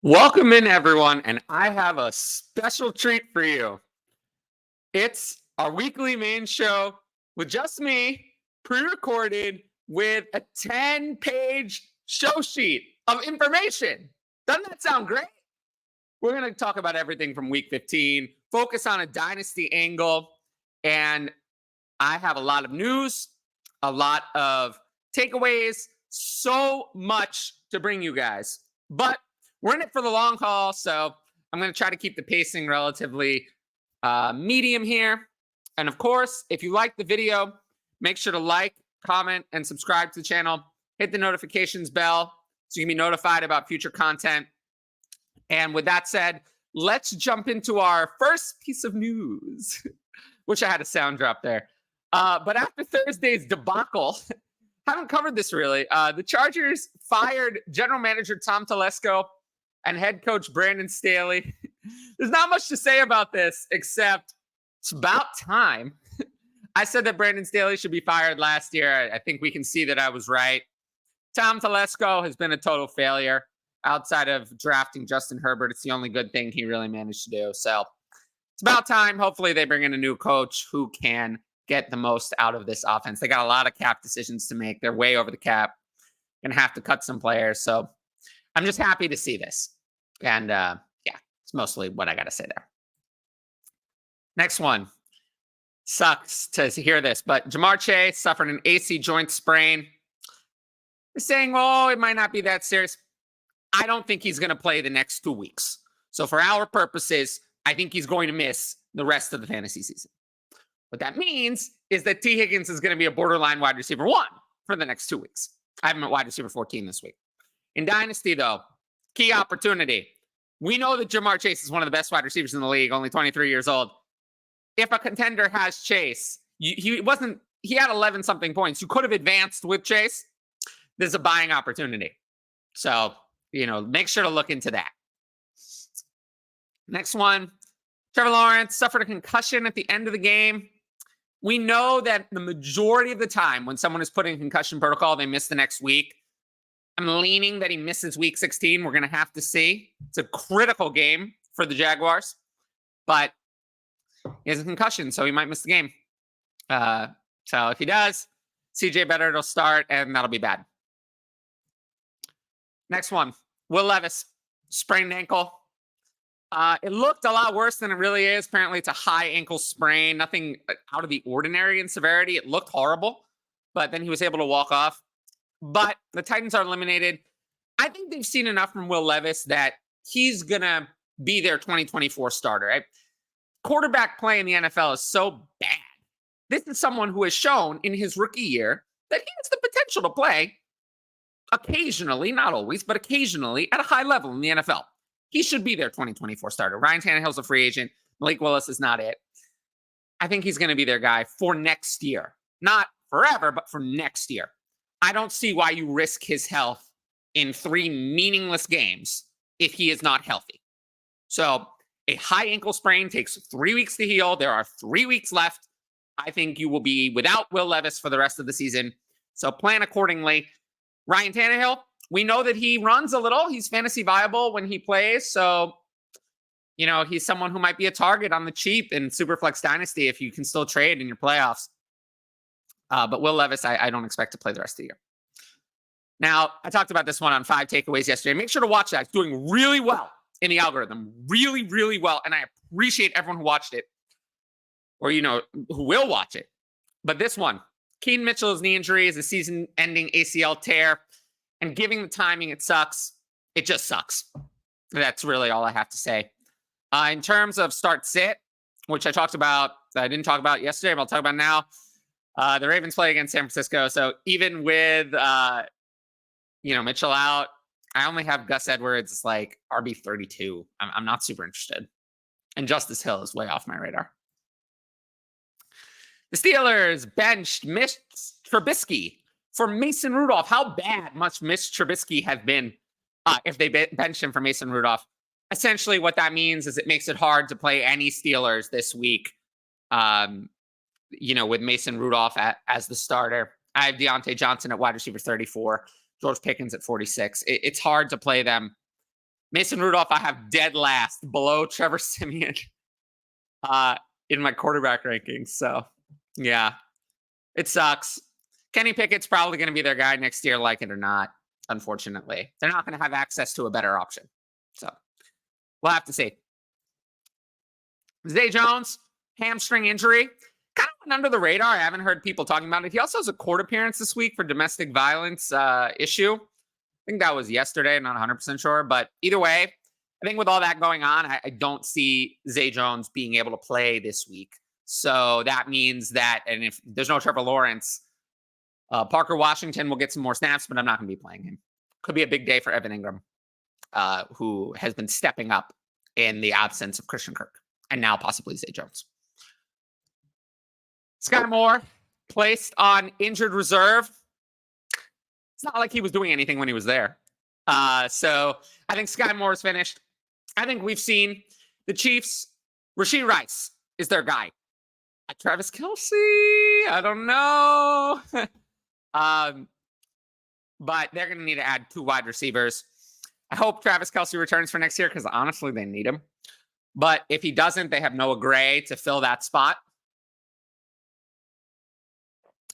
Welcome in, everyone, and I have a special treat for you. It's our weekly main show with just me, pre-recorded with a 10-page show sheet of information. Doesn't that sound great? We're going to talk about everything from week 15, focus on a dynasty angle, and I have a lot of news, a lot of takeaways, so much to bring you guys. But we're in it for the long haul, so I'm going to try to keep the pacing relatively medium here. And of course, if you like the video, make sure to like, comment, and subscribe to the channel. Hit the notifications bell so you can be notified about future content. And with that said, let's jump into our first piece of news. Wish I had a sound drop there. But after Thursday's debacle, haven't covered this really. The Chargers fired general manager Tom Telesco and head coach Brandon Staley. There's not much to say about this, except it's about time. I said that Brandon Staley should be fired last year. I think we can see that I was right. Tom Telesco has been a total failure. Outside of drafting Justin Herbert, it's the only good thing he really managed to do. So it's about time. Hopefully they bring in a new coach who can get the most out of this offense. They got a lot of cap decisions to make. They're way over the cap. Gonna have to cut some players. So I'm just happy to see this. And yeah, it's mostly what I got to say there. Next one. Sucks to hear this, but Jamar Chase suffered an AC joint sprain. They're saying, oh, it might not be that serious. I don't think he's going to play the next 2 weeks. So for our purposes, I think he's going to miss the rest of the fantasy season. What that means is that T. Higgins is going to be a borderline wide receiver 1 for the next 2 weeks. I have him at wide receiver 14 this week. In Dynasty, though, key opportunity. We know that Jamar Chase is one of the best wide receivers in the league, only 23 years old. If a contender has Chase, he had 11 something points. You could have advanced with Chase. There's a buying opportunity. So, make sure to look into that. Next one, Trevor Lawrence suffered a concussion at the end of the game. We know that the majority of the time when someone is put in concussion protocol, they miss the next week. I'm leaning that he misses week 16. We're going to have to see. It's a critical game for the Jaguars, but he has a concussion, so he might miss the game. So if he does, CJ Beathard will start, and that'll be bad. Next one, Will Levis, sprained ankle. It looked a lot worse than it really is. Apparently, it's a high ankle sprain, nothing out of the ordinary in severity. It looked horrible, but then he was able to walk off. But the Titans are eliminated. I think they've seen enough from Will Levis that he's going to be their 2024 starter. Right? Quarterback play in the NFL is so bad. This is someone who has shown in his rookie year that he has the potential to play occasionally, not always, but occasionally at a high level in the NFL. He should be their 2024 starter. Ryan Tannehill's a free agent. Malik Willis is not it. I think he's going to be their guy for next year. Not forever, but for next year. I don't see why you risk his health in 3 meaningless games if he is not healthy. So a high ankle sprain takes 3 weeks to heal. There are 3 weeks left. I think you will be without Will Levis for the rest of the season. So plan accordingly. Ryan Tannehill, we know that he runs a little. He's fantasy viable when he plays. So, he's someone who might be a target on the cheap in Superflex Dynasty if you can still trade in your playoffs. But Will Levis, I don't expect to play the rest of the year. Now, I talked about this one on 5 takeaways yesterday. Make sure to watch that. It's doing really well in the algorithm. Really, really well. And I appreciate everyone who watched it or, who will watch it. But this one, Keaton Mitchell's knee injury is a season-ending ACL tear. And giving the timing, it sucks. It just sucks. That's really all I have to say. In terms of start-sit, which I didn't talk about yesterday, but I'll talk about now. The Ravens play against San Francisco. So even with, Mitchell out, I only have Gus Edwards like RB 32. I'm not super interested. And Justice Hill is way off my radar. The Steelers benched Mitch Trubisky for Mason Rudolph. How bad must Mitch Trubisky have been if they benched him for Mason Rudolph? Essentially what that means is it makes it hard to play any Steelers this week. With Mason Rudolph as the starter. I have Deontay Johnson at wide receiver 34, George Pickens at 46. It's hard to play them Mason Rudolph, I have dead last, below Trevor Siemian in my quarterback rankings. So, yeah, it sucks. Kenny Pickett's probably going to be their guy next year, like it or not, unfortunately. They're not going to have access to a better option. So, we'll have to see. Zay Jones, hamstring injury. Kind of went under the radar. I haven't heard people talking about it. He also has a court appearance this week for domestic violence issue. I think that was yesterday. I'm not 100% sure. But either way, I think with all that going on, I don't see Zay Jones being able to play this week. So that means that, and if there's no Trevor Lawrence, Parker Washington will get some more snaps, but I'm not going to be playing him. Could be a big day for Evan Ingram, who has been stepping up in the absence of Christian Kirk, and now possibly Zay Jones. Sky Moore placed on injured reserve. It's not like he was doing anything when he was there. So I think Sky Moore is finished. I think we've seen the Chiefs. Rashee Rice is their guy. Travis Kelce, I don't know. But they're going to need to add 2 wide receivers. I hope Travis Kelce returns for next year because honestly, they need him. But if he doesn't, they have Noah Gray to fill that spot.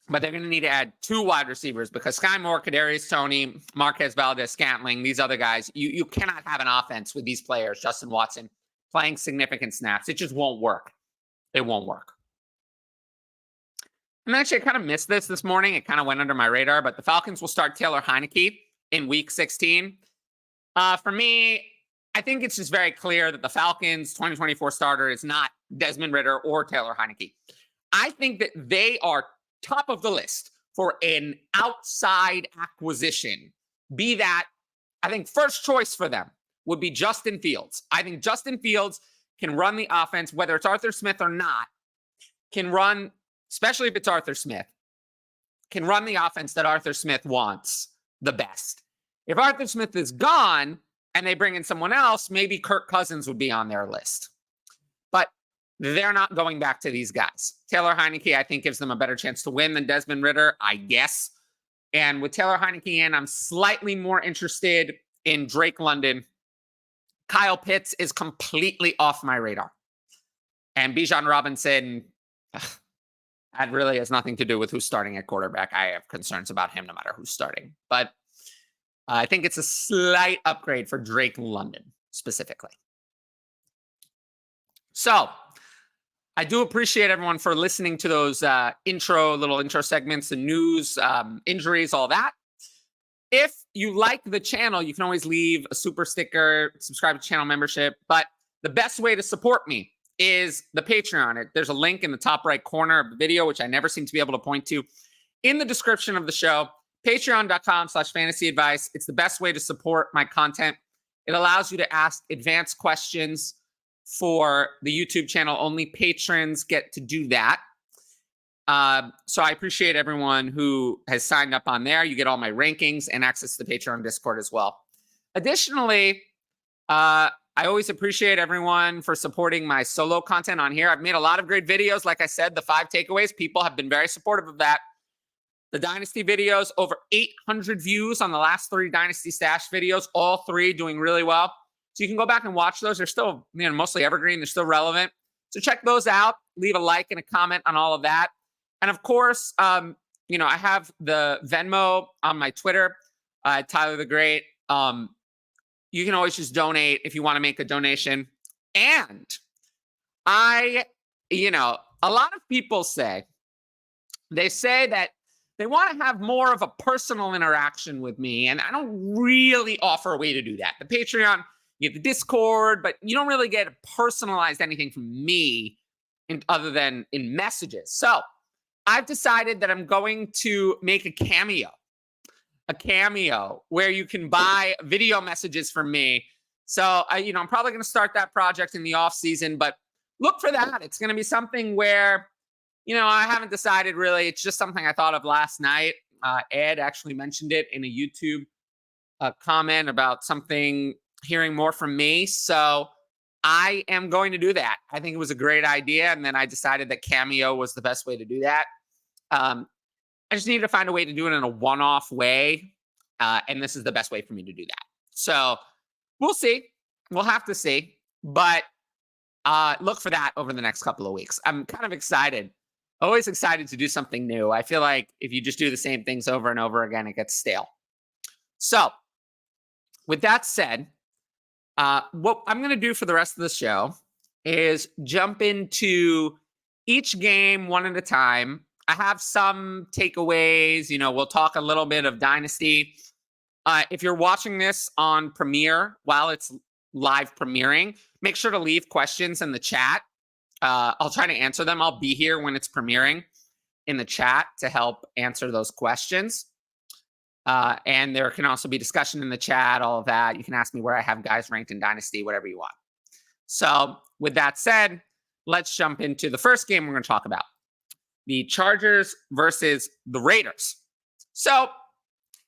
But they're going to need to add 2 wide receivers because Sky Moore, Kadarius Toney, Marquez Valdez-Scantling, these other guys, you cannot have an offense with these players, Justin Watson, playing significant snaps. It just won't work. It won't work. And actually, I kind of missed this morning. It kind of went under my radar, but the Falcons will start Taylor Heineke in Week 16. For me, I think it's just very clear that the Falcons' 2024 starter is not Desmond Ridder or Taylor Heineke. I think that they are top of the list for an outside acquisition. Be that, I think first choice for them would be Justin Fields. I think Justin Fields can run the offense, whether it's Arthur Smith or not, can run, especially if it's Arthur Smith, can run the offense that Arthur Smith wants the best. If Arthur Smith is gone and they bring in someone else, maybe Kirk Cousins would be on their list. But they're not going back to these guys. Taylor Heineke, I think, gives them a better chance to win than Desmond Ridder, I guess. And with Taylor Heineke in, I'm slightly more interested in Drake London. Kyle Pitts is completely off my radar. And Bijan Robinson, that really has nothing to do with who's starting at quarterback. I have concerns about him no matter who's starting. But I think it's a slight upgrade for Drake London specifically. So I do appreciate everyone for listening to those little intro segments, the news, injuries, all that. If you like the channel, you can always leave a super sticker, subscribe to channel membership. But the best way to support me is the Patreon. There's a link in the top right corner of the video, which I never seem to be able to point to, in the description of the show. Patreon.com/fantasyadvice. It's the best way to support my content. It allows you to ask advanced questions for the YouTube channel. Only patrons get to do that. So I appreciate everyone who has signed up on there. You get all my rankings and access to the Patreon Discord as well. Additionally, I always appreciate everyone for supporting my solo content on here. I've made a lot of great videos. Like I said, the 5 takeaways, people have been very supportive of that. The Dynasty videos, over 800 views on the last 3 Dynasty Stash videos, all 3 doing really well. So you can go back and watch those. They're still, mostly evergreen. They're still relevant. So check those out. Leave a like and a comment on all of that. And of course, I have the Venmo on my Twitter, Tyler the Great. You can always just donate if you want to make a donation. And a lot of people say that they want to have more of a personal interaction with me. And I don't really offer a way to do that. The Patreon, you get the Discord, but you don't really get personalized anything from me other than in messages. So I've decided that I'm going to make a cameo where you can buy video messages from me. So I'm probably going to start that project in the off season, but look for that. It's going to be something where, I haven't decided really. It's just something I thought of last night. Ed actually mentioned it in a YouTube comment about something, hearing more from me. So I am going to do that. I think it was a great idea. And then I decided that Cameo was the best way to do that. I just needed to find a way to do it in a one-off way. And this is the best way for me to do that. So we'll see. We'll have to see. But look for that over the next couple of weeks. I'm kind of excited. Always excited to do something new. I feel like if you just do the same things over and over again, it gets stale. So, with that said, what I'm going to do for the rest of the show is jump into each game one at a time. I have some takeaways. We'll talk a little bit of Dynasty. If you're watching this on Premiere while it's live premiering, make sure to leave questions in the chat. I'll try to answer them. I'll be here when it's premiering in the chat to help answer those questions. And there can also be discussion in the chat, all of that. You can ask me where I have guys ranked in Dynasty, whatever you want. So with that said, let's jump into the first game we're going to talk about. The Chargers versus the Raiders. So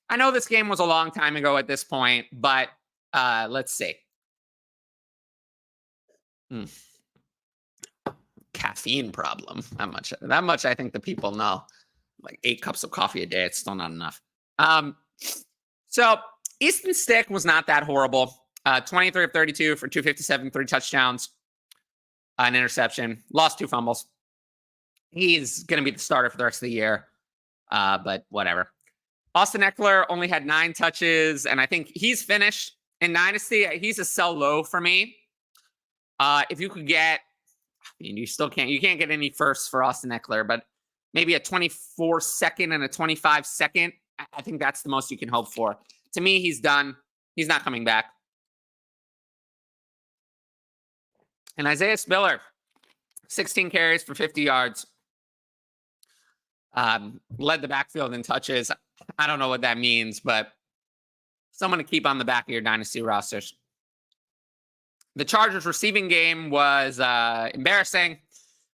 I know this game was a long time ago at this point, but let's see. Caffeine problem. That much I think the people know. Like 8 cups of coffee a day. It's still not enough. So Easton Stick was not that horrible. 23 of 32 for 257, 3 touchdowns, an interception, lost 2 fumbles. He's going to be the starter for the rest of the year. But whatever. Austin Eckler only had 9 touches, and I think he's finished in Dynasty. He's a sell low for me. If you could get, you can't get any firsts for Austin Eckler, but maybe a 24-second and a 25-second. I think that's the most you can hope for. To me, he's done. He's not coming back. And Isaiah Spiller, 16 carries for 50 yards. Led the backfield in touches. I don't know what that means, but someone to keep on the back of your Dynasty rosters. The Chargers receiving game was embarrassing.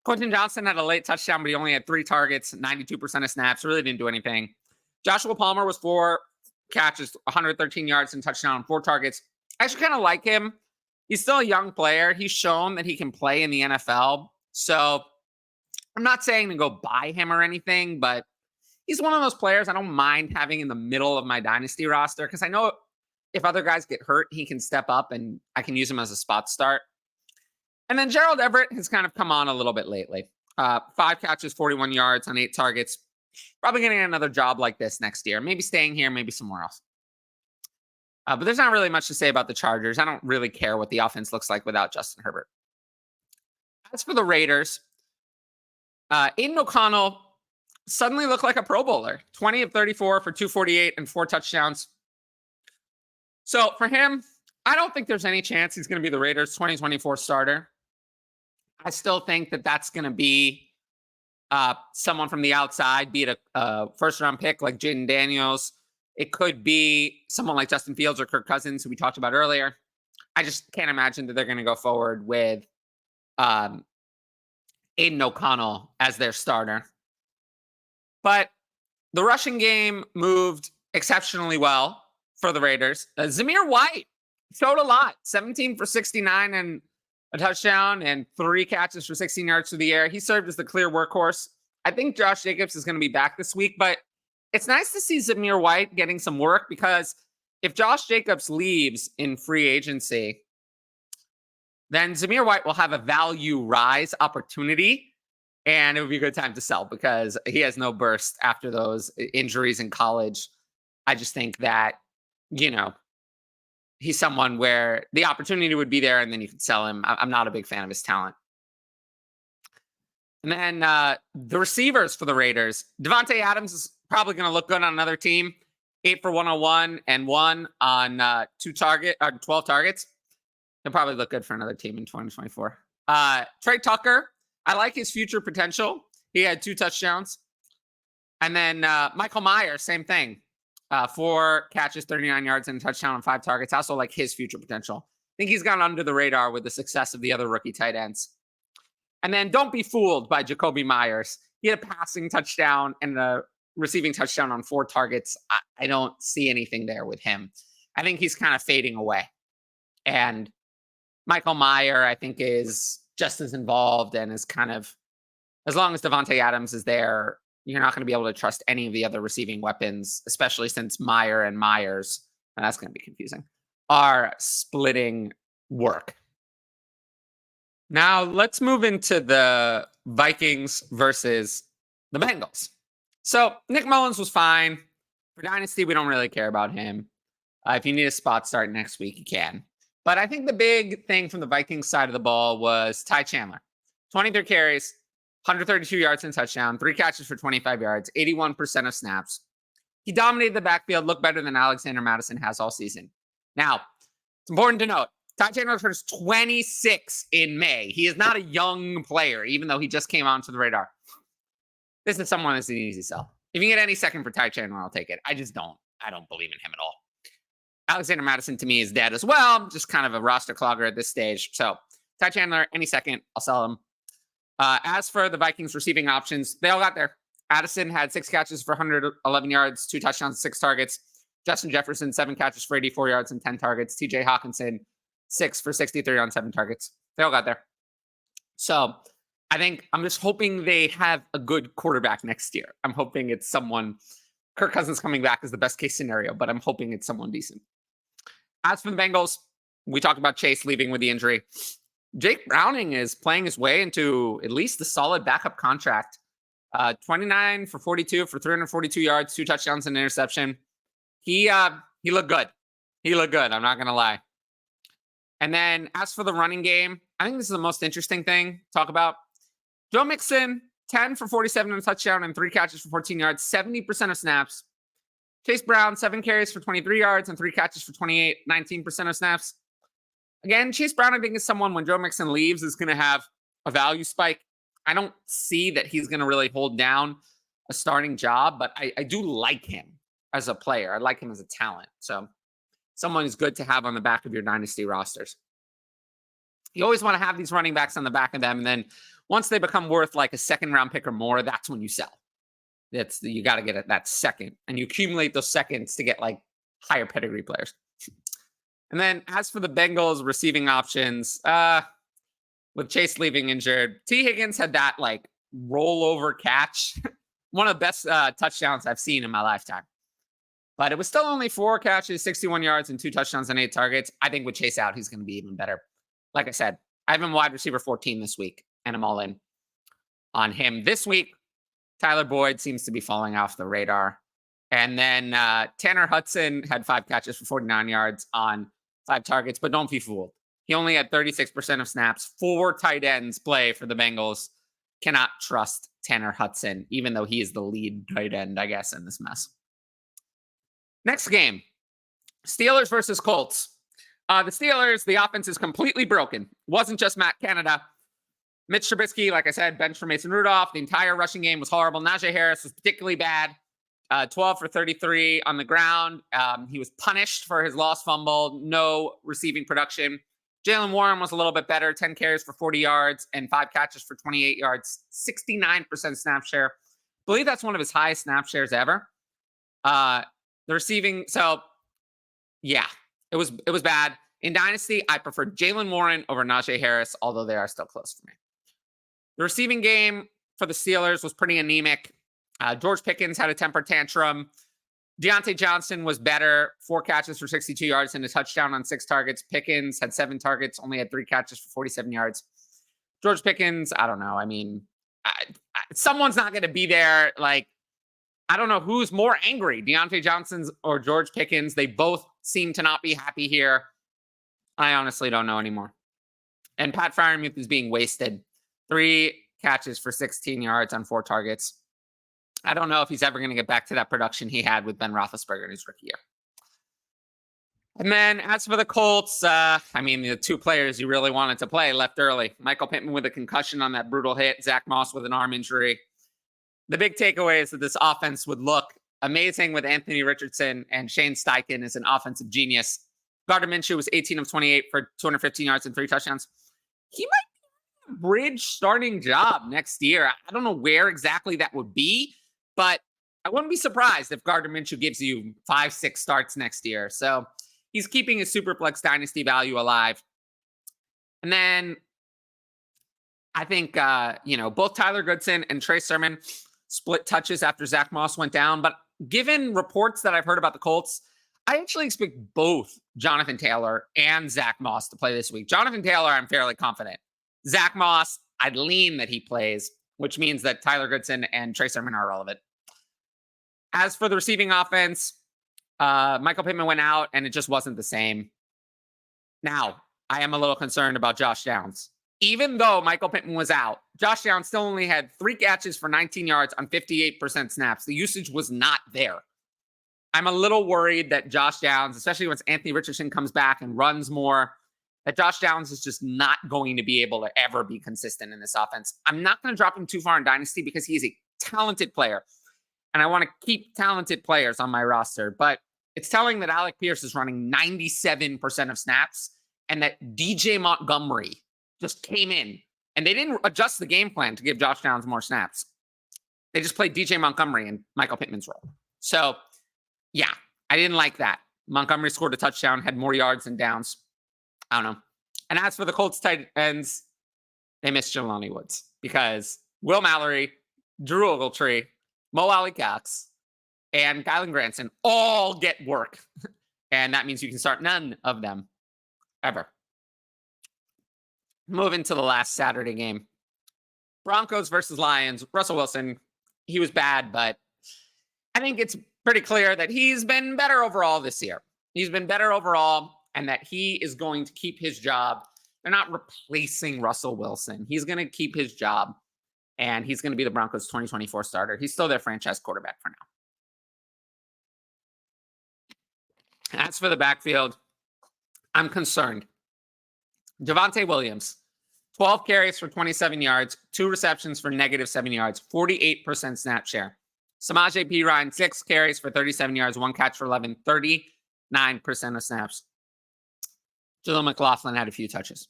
Quentin Johnson had a late touchdown, but he only had 3 targets, 92% of snaps, really didn't do anything. Joshua Palmer was 4 catches, 113 yards and touchdown on 4 targets. I actually kind of like him. He's still a young player. He's shown that he can play in the NFL. So I'm not saying to go buy him or anything, but he's one of those players I don't mind having in the middle of my Dynasty roster because I know if other guys get hurt, he can step up and I can use him as a spot start. And then Gerald Everett has kind of come on a little bit lately. 5 catches, 41 yards on 8 targets. Probably getting another job like this next year. Maybe staying here, maybe somewhere else. But there's not really much to say about the Chargers. I don't really care what the offense looks like without Justin Herbert. As for the Raiders, Aiden O'Connell suddenly looked like a Pro Bowler. 20 of 34 for 248 and 4 touchdowns. So for him, I don't think there's any chance he's going to be the Raiders' 2024 starter. I still think that that's going to be someone from the outside, be it a first-round pick like Jaden Daniels. It could be someone like Justin Fields or Kirk Cousins, who we talked about earlier. I just can't imagine that they're going to go forward with Aiden O'Connell as their starter. But the rushing game moved exceptionally well for the Raiders. Zamir White showed a lot. 17 for 69 and a touchdown and 3 catches for 16 yards through the air. He served as the clear workhorse. I think Josh Jacobs is going to be back this week, but it's nice to see Zamir White getting some work because if Josh Jacobs leaves in free agency, then Zamir White will have a value rise opportunity, and it would be a good time to sell because he has no burst after those injuries in college. I just think that, he's someone where the opportunity would be there and then you could sell him. I'm not a big fan of his talent. And then the receivers for the Raiders, Devontae Adams is probably going to look good on another team. 8 for 101 and 1 on 12 targets. He'll probably look good for another team in 2024. Trey Tucker, I like his future potential. He had 2 touchdowns. And then Michael Myers, same thing. 4 catches, 39 yards, and a touchdown on 5 targets. I also like his future potential. I think he's gone under the radar with the success of the other rookie tight ends. And then don't be fooled by Jacoby Myers. He had a passing touchdown and a receiving touchdown on 4 targets. I don't see anything there with him. I think he's kind of fading away. And Michael Mayer, I think, is just as involved and is kind of, as long as Devontae Adams is there, you're not going to be able to trust any of the other receiving weapons, especially since Meyer and Myers, and that's going to be confusing, are splitting work. Now, let's move into the Vikings versus the Bengals. So, Nick Mullins was fine. For Dynasty, we don't really care about him. If you need a spot start next week, you can. But I think the big thing from the Vikings side of the ball was Ty Chandler. 23 carries, 132 yards and touchdown, 3 catches for 25 yards, 81% of snaps. He dominated the backfield, looked better than Alexander Mattison has all season. Now, it's important to note, Ty Chandler turns 26 in May. He is not a young player, even though he just came onto the radar. This is someone that's an easy sell. If you get any second for Ty Chandler, I'll take it. I don't believe in him at all. Alexander Mattison to me is dead as well. Just kind of a roster clogger at this stage. So Ty Chandler, any second, I'll sell him. As for the Vikings receiving options, they all got there. Addison had 6 catches for 111 yards, 2 touchdowns, 6 targets. Justin Jefferson, 7 catches for 84 yards and 10 targets. TJ Hawkinson, 6 for 63 on 7 targets. They all got there. So I think I'm just hoping they have a good quarterback next year. I'm hoping it's someone. Kirk Cousins coming back is the best case scenario, but I'm hoping it's someone decent. As for the Bengals, we talked about Chase leaving with the injury. Jake Browning is playing his way into at least a solid backup contract. 29 for 42 for 342 yards, 2 touchdowns and an interception. He looked good. He looked good. I'm not going to lie. And then as for the running game, I think this is the most interesting thing to talk about. Joe Mixon, 10 for 47 and a touchdown and 3 catches for 14 yards, 70% of snaps. Chase Brown, 7 carries for 23 yards and 3 catches for 28, 19% of snaps. Again, Chase Brown, I think, is someone when Joe Mixon leaves is going to have a value spike. I don't see that he's going to really hold down a starting job, but I do like him as a player. I like him as a talent. So someone who's good to have on the back of your dynasty rosters. You always want to have these running backs on the back of them. And then once they become worth like a second round pick or more, that's when you sell. You got to get that second, and you accumulate those seconds to get like higher pedigree players. And then as for the Bengals receiving options, with Chase leaving injured, T. Higgins had that like rollover catch, one of the best touchdowns I've seen in my lifetime. But it was still only 4 catches, 61 yards, and 2 touchdowns and 8 targets. I think with Chase out, he's going to be even better. Like I said, I have him wide receiver 14 this week, and I'm all in on him this week. Tyler Boyd seems to be falling off the radar. And then Tanner Hudson had 5 catches for 49 yards on 5 targets, but don't be fooled. He only had 36% of snaps. 4 tight ends play for the Bengals. Cannot trust Tanner Hudson, even though he is the lead tight end, I guess, in this mess. Next game, Steelers versus Colts. The Steelers, the offense is completely broken. Wasn't just Matt Canada. Mitch Trubisky, like I said, benched for Mason Rudolph. The entire rushing game was horrible. Najee Harris was particularly bad. 12 for 33 on the ground. He was punished for his lost fumble. No receiving production. Jalen Warren was a little bit better. 10 carries for 40 yards and 5 catches for 28 yards. 69% snap share. I believe that's one of his highest snap shares ever. The receiving, so yeah, it was bad. In Dynasty, I prefer Jalen Warren over Najee Harris, although they are still close for me. The receiving game for the Steelers was pretty anemic. George Pickens had a temper tantrum. Deontay Johnson was better. 4 catches for 62 yards and a touchdown on 6 targets. Pickens had 7 targets, only had 3 catches for 47 yards. George Pickens, I don't know. I mean, someone's not going to be there. Like, I don't know who's more angry, Deontay Johnson or George Pickens. They both seem to not be happy here. I honestly don't know anymore. And Pat Freiermuth is being wasted. 3 catches for 16 yards on 4 targets. I don't know if he's ever going to get back to that production he had with Ben Roethlisberger in his rookie year. And then as for the Colts, the 2 players you really wanted to play left early. Michael Pittman with a concussion on that brutal hit. Zach Moss with an arm injury. The big takeaway is that this offense would look amazing with Anthony Richardson, and Shane Steichen is an offensive genius. Gardner Minshew was 18 of 28 for 215 yards and 3 touchdowns. He might be a bridge starting job next year. I don't know where exactly that would be, but I wouldn't be surprised if Gardner Minshew gives you 5-6 starts next year. So he's keeping his Superflex Dynasty value alive. And then I think, both Tyler Goodson and Trey Sermon split touches after Zach Moss went down. But given reports that I've heard about the Colts, I actually expect both Jonathan Taylor and Zach Moss to play this week. Jonathan Taylor, I'm fairly confident. Zach Moss, I'd lean that he plays, which means that Tyler Goodson and Trey Sermon are relevant. As for the receiving offense, Michael Pittman went out, and it just wasn't the same. Now, I am a little concerned about Josh Downs. Even though Michael Pittman was out, Josh Downs still only had 3 catches for 19 yards on 58% snaps. The usage was not there. I'm a little worried that Josh Downs, especially once Anthony Richardson comes back and runs more, that Josh Downs is just not going to be able to ever be consistent in this offense. I'm not going to drop him too far in Dynasty because he's a talented player, and I want to keep talented players on my roster. But it's telling that Alec Pierce is running 97% of snaps and that DJ Montgomery just came in, and they didn't adjust the game plan to give Josh Downs more snaps. They just played DJ Montgomery in Michael Pittman's role. So, yeah, I didn't like that. Montgomery scored a touchdown, had more yards than Downs. I don't know. And as for the Colts tight ends, they missed Jelani Woods because Will Mallory, Drew Ogletree, Mo Alley Cox, and Kylan Granson all get work. And that means you can start none of them ever. Moving to the last Saturday game. Broncos versus Lions. Russell Wilson, he was bad, but I think it's pretty clear that he's been better overall this year. He's been better overall, and that he is going to keep his job. They're not replacing Russell Wilson. He's going to keep his job, and he's going to be the Broncos' 2024 starter. He's still their franchise quarterback for now. As for the backfield, I'm concerned. Javonte Williams, 12 carries for 27 yards, 2 receptions for -7 yards, 48% snap share. Samaje Perine, 6 carries for 37 yards, 1 catch for 11, 39% of snaps. Jaleel McLaughlin had a few touches.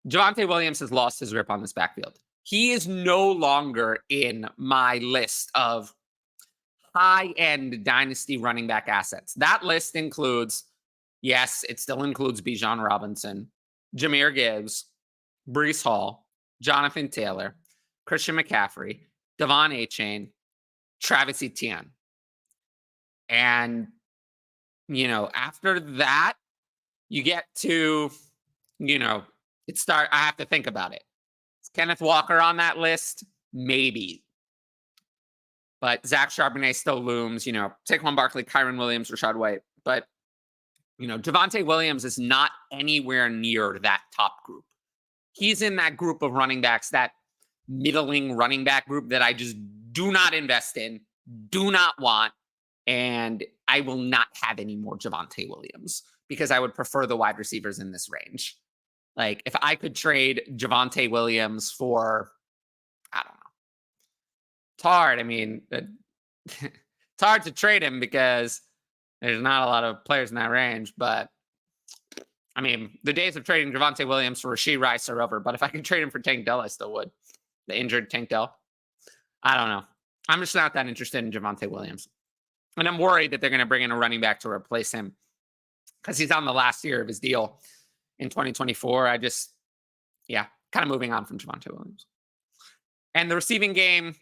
Javonte Williams has lost his grip on this backfield. He is no longer in my list of high-end dynasty running back assets. That list includes, yes, it still includes Bijan Robinson, Jahmyr Gibbs, Breece Hall, Jonathan Taylor, Christian McCaffrey, Devon Achane, Travis Etienne. And, after that, you get to, I have to think about it. Is Kenneth Walker on that list? Maybe. But Zach Charbonnet still looms, Saquon Barkley, Kyron Williams, Rashad White. But, Javonte Williams is not anywhere near that top group. He's in that group of running backs, that middling running back group that I just do not invest in, do not want, and I will not have any more Javonte Williams because I would prefer the wide receivers in this range. Like, if I could trade Javonte Williams for, I don't know. It's hard. I mean, it's hard to trade him because there's not a lot of players in that range, but I mean, the days of trading Javonte Williams for Rashee Rice are over, but if I could trade him for Tank Dell, I still would. The injured Tank Dell. I don't know. I'm just not that interested in Javonte Williams. And I'm worried that they're going to bring in a running back to replace him because he's on the last year of his deal in 2024. Kind of moving on from Javonte Williams. And the receiving game,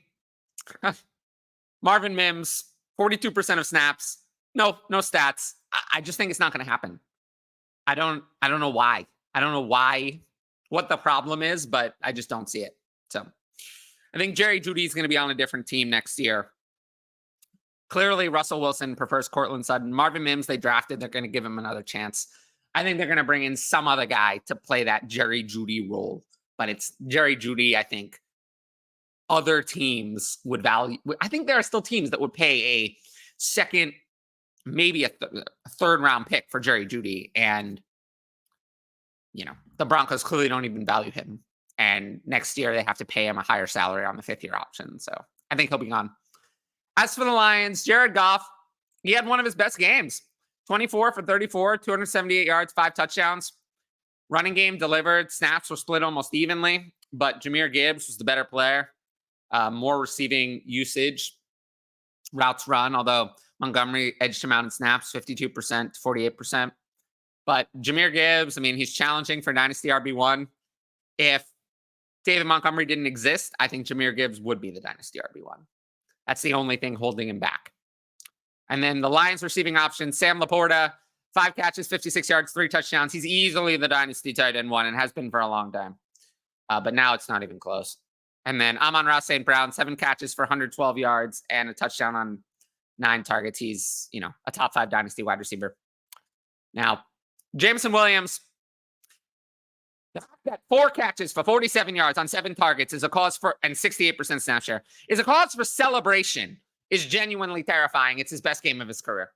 Marvin Mims, 42% of snaps. No stats. I just think it's not going to happen. I don't know why. I don't know what the problem is, but I just don't see it. So I think Jerry Jeudy is going to be on a different team next year. Clearly, Russell Wilson prefers Cortland Sutton. Marvin Mims, they drafted. They're going to give him another chance. I think they're going to bring in some other guy to play that Jerry Jeudy role. But it's Jerry Jeudy, I think other teams would value. I think there are still teams that would pay a second, maybe a third round pick for Jerry Jeudy. And, the Broncos clearly don't even value him. And next year they have to pay him a higher salary on the 5th-year option. So I think he'll be gone. As for the Lions, Jared Goff, he had one of his best games. 24 for 34, 278 yards, 5 touchdowns. Running game delivered. Snaps were split almost evenly. But Jahmyr Gibbs was the better player. More receiving usage. Routes run, although Montgomery edged him out in snaps, 52% to 48%. But Jahmyr Gibbs, he's challenging for Dynasty RB1. If David Montgomery didn't exist, I think Jahmyr Gibbs would be the Dynasty RB1. That's the only thing holding him back. And then the Lions receiving option, Sam Laporta, 5 catches, 56 yards, 3 touchdowns. He's easily the Dynasty tight end 1 and has been for a long time. But now it's not even close. And then Amon-Ra St. Brown, 7 catches for 112 yards and a touchdown on 9 targets. He's, a top 5 Dynasty wide receiver. Now, Jameson Williams, the fact that 4 catches for 47 yards on 7 targets is a cause for, and 68% snap share, is a cause for celebration, is genuinely terrifying. It's his best game of his career,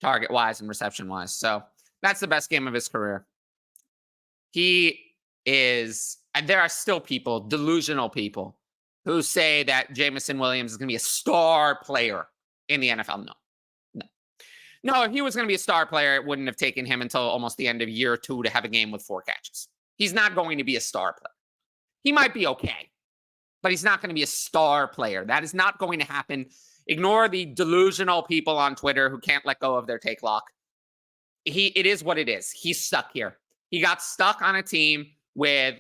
target-wise and reception-wise. So that's the best game of his career. He is, and there are still people, delusional people, who say that Jameson Williams is going to be a star player in the NFL. No, if he was going to be a star player, it wouldn't have taken him until almost the end of year 2 to have a game with 4 catches. He's not going to be a star player. He might be okay, but he's not going to be a star player. That is not going to happen. Ignore the delusional people on Twitter who can't let go of their take lock. It is what it is. He's stuck here. He got stuck on a team with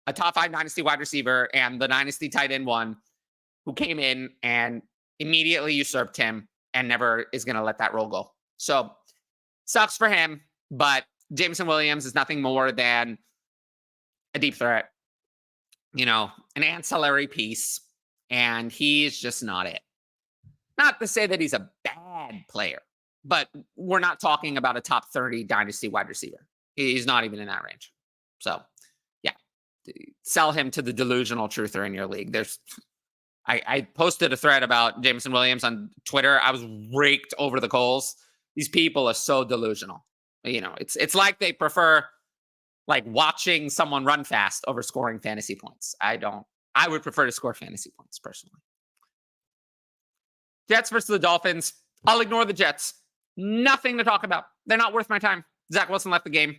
a top 5 Dynasty wide receiver and the Dynasty tight end 1 who came in and immediately usurped him and never is going to let that role go. So, sucks for him, but Jameson Williams is nothing more than a deep threat, an ancillary piece, and he's just not it. Not to say that he's a bad player, but we're not talking about a top 30 Dynasty wide receiver. He's not even in that range. So, yeah, sell him to the delusional truther in your league. I posted a thread about Jameson Williams on Twitter. I was raked over the coals. These people are so delusional. It's like they prefer watching someone run fast over scoring fantasy points. I would prefer to score fantasy points personally. Jets versus the Dolphins. I'll ignore the Jets. Nothing to talk about. They're not worth my time. Zach Wilson left the game.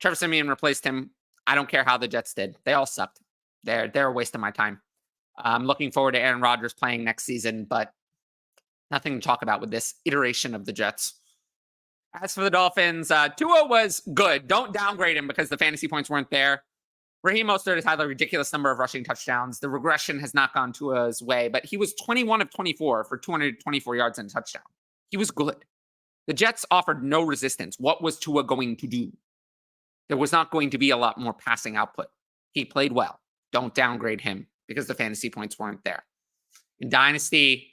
Trevor Siemian replaced him. I don't care how the Jets did. They all sucked. They're a waste of my time. I'm looking forward to Aaron Rodgers playing next season, but nothing to talk about with this iteration of the Jets. As for the Dolphins, Tua was good. Don't downgrade him because the fantasy points weren't there. Raheem Mostert has had a ridiculous number of rushing touchdowns. The regression has not gone Tua's way, but he was 21 of 24 for 224 yards and a touchdown. He was good. The Jets offered no resistance. What was Tua going to do? There was not going to be a lot more passing output. He played well. Don't downgrade him because the fantasy points weren't there. In Dynasty,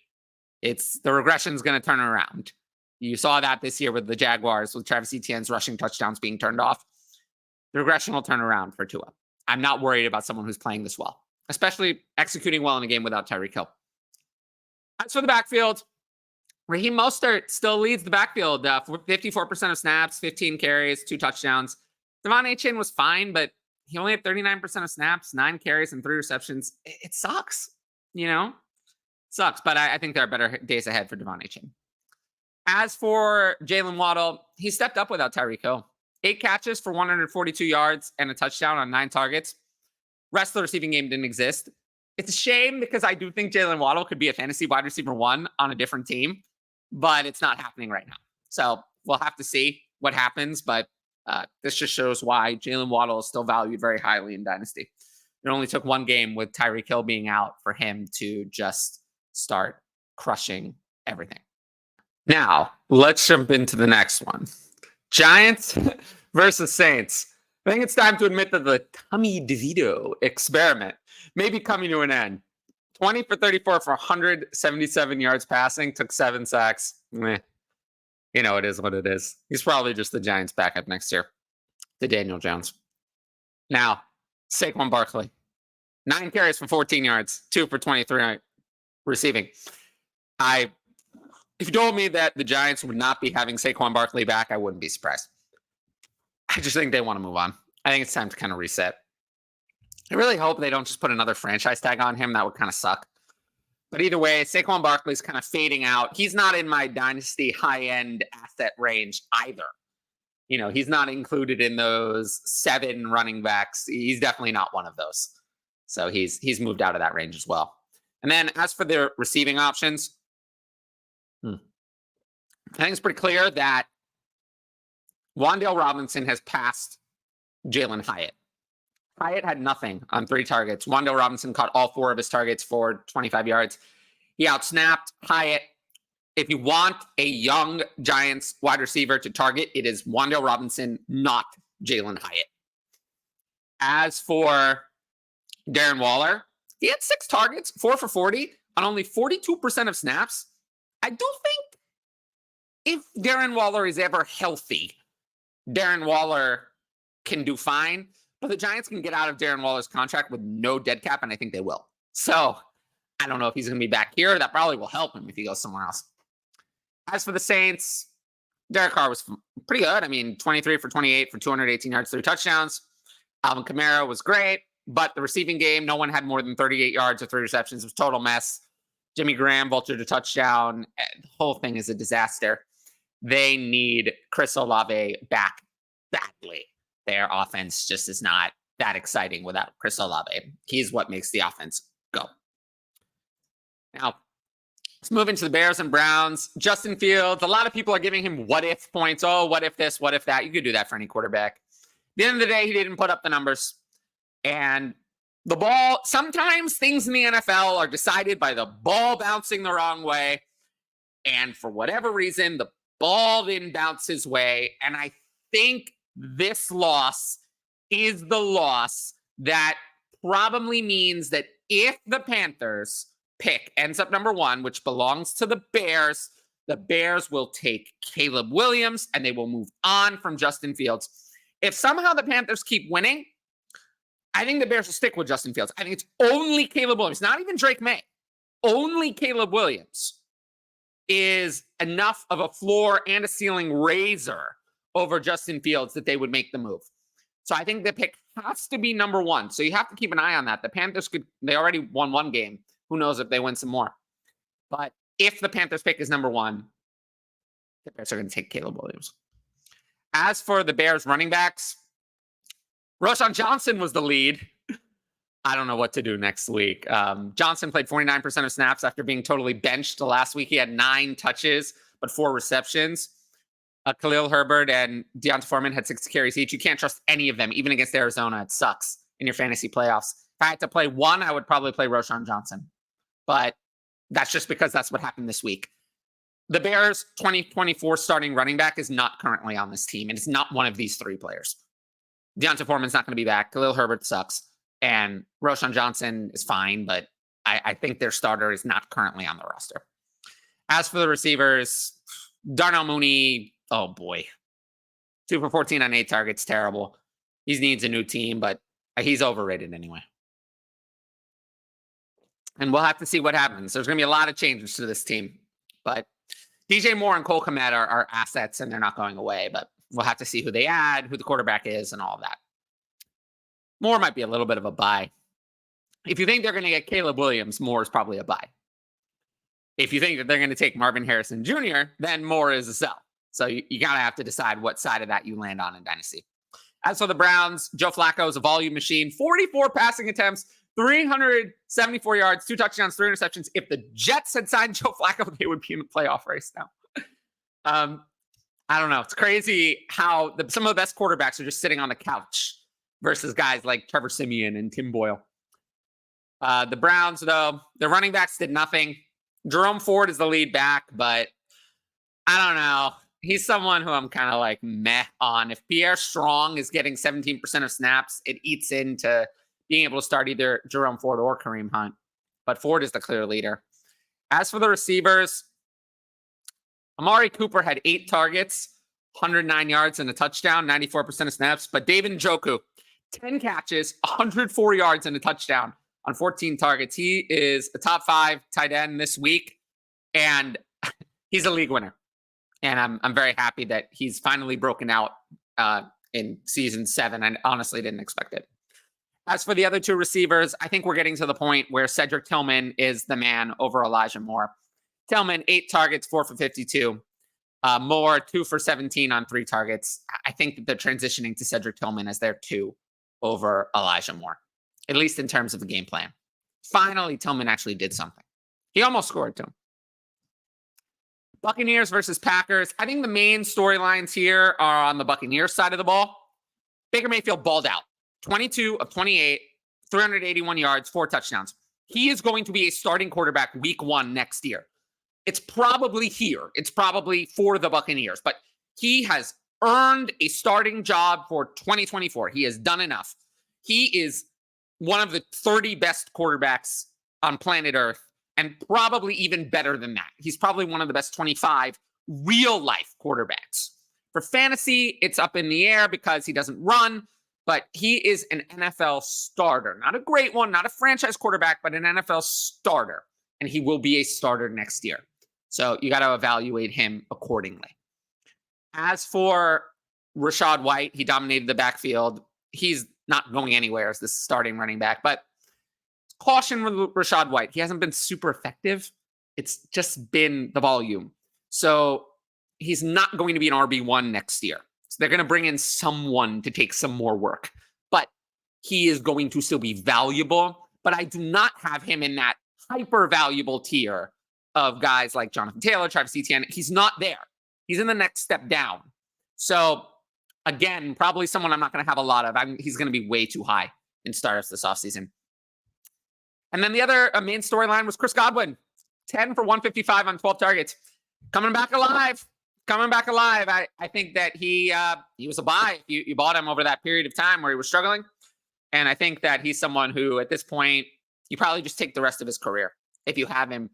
the regression is going to turn around. You saw that this year with the Jaguars, with Travis Etienne's rushing touchdowns being turned off. The regression will turn around for Tua. I'm not worried about someone who's playing this well, especially executing well in a game without Tyreek Hill. As for the backfield, Raheem Mostert still leads the backfield. 54% of snaps, 15 carries, 2 touchdowns. Devon Achane was fine, but he only had 39% of snaps, 9 carries, and 3 receptions. It sucks, Sucks, but I think there are better days ahead for Devon Achane. As for Jalen Waddle, he stepped up without Tyreek Hill. 8 catches for 142 yards and a touchdown on 9 targets. Rest of the receiving game didn't exist. It's a shame because I do think Jalen Waddle could be a fantasy wide receiver 1 on a different team, but it's not happening right now. So we'll have to see what happens, but this just shows why Jalen Waddle is still valued very highly in Dynasty. It only took 1 game with Tyreek Hill being out for him to just start crushing everything. Now, let's jump into the next one. Giants versus Saints. I think it's time to admit that the Tommy DeVito experiment may be coming to an end. 20 for 34 for 177 yards passing, took 7 sacks. It is what it is. He's probably just the Giants' backup next year to Daniel Jones. Now, Saquon Barkley. 9 carries for 14 yards, 2 for 23 receiving. If you told me that the Giants would not be having Saquon Barkley back, I wouldn't be surprised. I just think they want to move on. I think it's time to kind of reset. I really hope they don't just put another franchise tag on him. That would kind of suck. But either way, Saquon Barkley's kind of fading out. He's not in my Dynasty high-end asset range either. He's not included in those 7 running backs. He's definitely not one of those. So he's moved out of that range as well. And then as for their receiving options, I think it's pretty clear that Wan'Dale Robinson has passed Jalen Hyatt. Hyatt had nothing on 3 targets. Wan'Dale Robinson caught all 4 of his targets for 25 yards. He outsnapped Hyatt. if you want a young Giants wide receiver to target, it is Wan'Dale Robinson, not Jalen Hyatt. As for Darren Waller, he had 6 targets, 4 for 40 on only 42% of snaps. I do think if Darren Waller is ever healthy, Darren Waller can do fine, but the Giants can get out of Darren Waller's contract with no dead cap, and I think they will. So I don't know if he's going to be back here. That probably will help him if he goes somewhere else. As for the Saints, Derek Carr was pretty good. I mean, 23 for 28 for 218 yards, 3 touchdowns. Alvin Kamara was great, but the receiving game, no one had more than 38 yards or 3 receptions. It was a total mess. Jimmy Graham vultured a touchdown. The whole thing is a disaster. They need Chris Olave back badly. Their offense just is not that exciting without Chris Olave. He's what makes the offense go. Now, let's move into the Bears and Browns. Justin Fields, a lot of people are giving him what-if points. Oh, what if this, what if that? You could do that for any quarterback. At the end of the day, he didn't put up the numbers. And the ball, sometimes things in the NFL are decided by the ball bouncing the wrong way. And for whatever reason, the ball didn't bounce his way. And I think this loss is the loss that probably means that if the Panthers pick ends up number 1, which belongs to the Bears will take Caleb Williams and they will move on from Justin Fields. If somehow the Panthers keep winning, I think the Bears will stick with Justin Fields. I think it's only Caleb Williams, not even Drake May. Only Caleb Williams is enough of a floor and a ceiling raiser over Justin Fields that they would make the move. So I think the pick has to be number 1. So you have to keep an eye on that. The Panthers they already won 1 game. Who knows if they win some more. But if the Panthers pick is number 1, the Bears are going to take Caleb Williams. As for the Bears running backs, Roschon Johnson was the lead. I don't know what to do next week. Johnson played 49% of snaps after being totally benched. Last week, he had 9 touches, but 4 receptions. Khalil Herbert and Deonta Foreman had 6 carries each. You can't trust any of them, even against Arizona. It sucks in your fantasy playoffs. If I had to play one, I would probably play Roschon Johnson. But that's just because that's what happened this week. The Bears' 2024 starting running back is not currently on this team, and it's not one of these 3 players. Deonta Foreman's not going to be back. Khalil Herbert sucks. And Roschon Johnson is fine, but I think their starter is not currently on the roster. As for the receivers, Darnell Mooney, oh boy. 2 for 14 on 8 targets, terrible. He needs a new team, but he's overrated anyway. And we'll have to see what happens. There's going to be a lot of changes to this team. But DJ Moore and Cole Kmet are assets, and they're not going away. But we'll have to see who they add, who the quarterback is, and all of that. Moore might be a little bit of a buy. If you think they're going to get Caleb Williams, Moore is probably a buy. If you think that they're going to take Marvin Harrison Jr., then Moore is a sell. So you got to have to decide what side of that you land on in Dynasty. As for the Browns, Joe Flacco is a volume machine. 44 passing attempts, 374 yards, 2 touchdowns, 3 interceptions. If the Jets had signed Joe Flacco, they would be in the playoff race now. I don't know. It's crazy how some of the best quarterbacks are just sitting on the couch versus guys like Trevor Siemian and Tim Boyle. The Browns, though, their running backs did nothing. Jerome Ford is the lead back, but I don't know. He's someone who I'm kind of like meh on. If Pierre Strong is getting 17% of snaps, it eats into being able to start either Jerome Ford or Kareem Hunt. But Ford is the clear leader. As for the receivers, Amari Cooper had 8 targets, 109 yards and a touchdown, 94% of snaps. But David Njoku, 10 catches, 104 yards and a touchdown on 14 targets. He is a top 5 tight end this week, and he's a league winner. And I'm very happy that he's finally broken out in season 7. I honestly didn't expect it. As for the other 2 receivers, I think we're getting to the point where Cedric Tillman is the man over Elijah Moore. Tillman, 8 targets, 4 for 52. Moore, 2 for 17 on 3 targets. I think that they're transitioning to Cedric Tillman as their 2 over Elijah Moore, at least in terms of the game plan. Finally, Tillman actually did something. He almost scored too. Buccaneers versus Packers. I think the main storylines here are on the Buccaneers side of the ball. Baker Mayfield balled out. 22 of 28, 381 yards, 4 touchdowns. He is going to be a starting quarterback week 1 next year. It's probably here. It's probably for the Buccaneers, but he has earned a starting job for 2024. He has done enough. He is one of the 30 best quarterbacks on planet Earth, and probably even better than that. He's probably one of the best 25 real-life quarterbacks. For fantasy, it's up in the air because he doesn't run, but he is an NFL starter. Not a great one, not a franchise quarterback, but an NFL starter, and he will be a starter next year. So you got to evaluate him accordingly. As for Rachaad White, he dominated the backfield. He's not going anywhere as the starting running back, but caution with Rachaad White. He hasn't been super effective. It's just been the volume. So he's not going to be an RB1 next year. So they're going to bring in someone to take some more work, but he is going to still be valuable. But I do not have him in that hyper valuable tier of guys like Jonathan Taylor, Travis Etienne. He's not there. He's in the next step down. So again, probably someone I'm not going to have a lot of. He's going to be way too high in startups this offseason. And then the other main storyline was Chris Godwin, 10 for 155 on 12 targets. Coming back alive. I think that he was a buy. You bought him over that period of time where he was struggling. And I think that he's someone who, at this point, you probably just take the rest of his career. If you have him,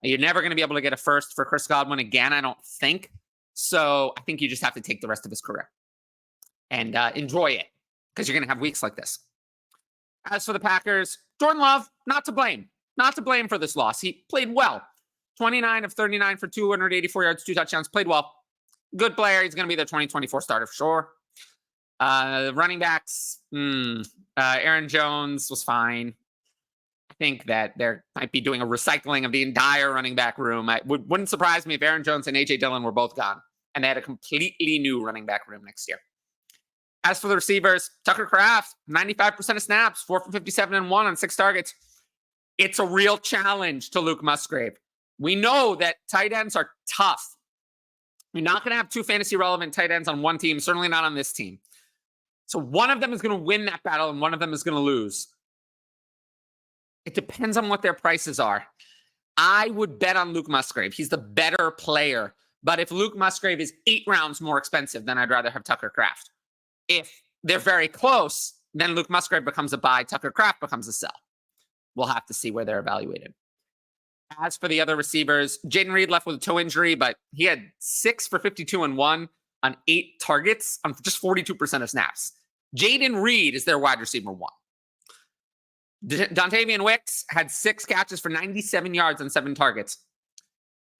you're never going to be able to get a first for Chris Godwin again, I don't think. So I think you just have to take the rest of his career and enjoy it, because you're going to have weeks like this. As for the Packers, Jordan Love, not to blame. Not to blame for this loss. He played well. 29 of 39 for 284 yards, 2 touchdowns. Played well. Good player. He's going to be their 2024 starter for sure. Running backs, Aaron Jones was fine. I think that they might be doing a recycling of the entire running back room. It wouldn't surprise me if Aaron Jones and A.J. Dillon were both gone, and they had a completely new running back room next year. As for the receivers, Tucker Kraft, 95% of snaps, 4 for 57 and 1 on 6 targets. It's a real challenge to Luke Musgrave. We know that tight ends are tough. You're not going to have 2 fantasy relevant tight ends on one team, certainly not on this team. So one of them is going to win that battle and one of them is going to lose. It depends on what their prices are. I would bet on Luke Musgrave. He's the better player. But if Luke Musgrave is 8 rounds more expensive, then I'd rather have Tucker Kraft. If they're very close, then Luke Musgrave becomes a buy. Tucker Kraft becomes a sell. We'll have to see where they're evaluated. As for the other receivers, Jaden Reed left with a toe injury, but he had 6 for 52 and 1 on 8 targets on just 42% of snaps. Jaden Reed is their wide receiver 1. Dontavian Wicks had 6 catches for 97 yards on 7 targets.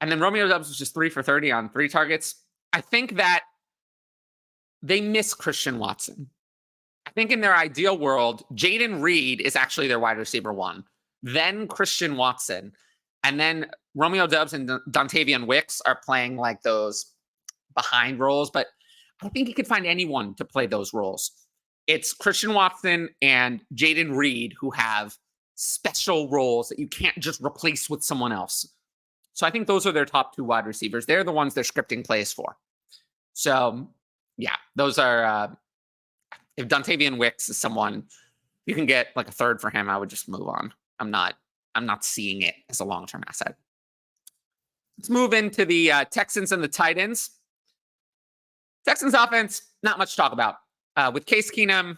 And then Romeo Doubs was just 3 for 30 on 3 targets. I think that they miss Christian Watson. I think in their ideal world, Jaden Reed is actually their wide receiver 1. Then Christian Watson. And then Romeo Doubs and Dontavian Wicks are playing like those behind roles. But I think you could find anyone to play those roles. It's Christian Watson and Jaden Reed who have special roles that you can't just replace with someone else. So I think those are their top 2 wide receivers. They're the ones they're scripting plays for. So, yeah, those are if Dontavian Wicks is someone you can get like a third for him, I would just move on. I'm not seeing it as a long-term asset. Let's move into the Texans and the Titans. Texans offense, not much to talk about. With Case Keenum,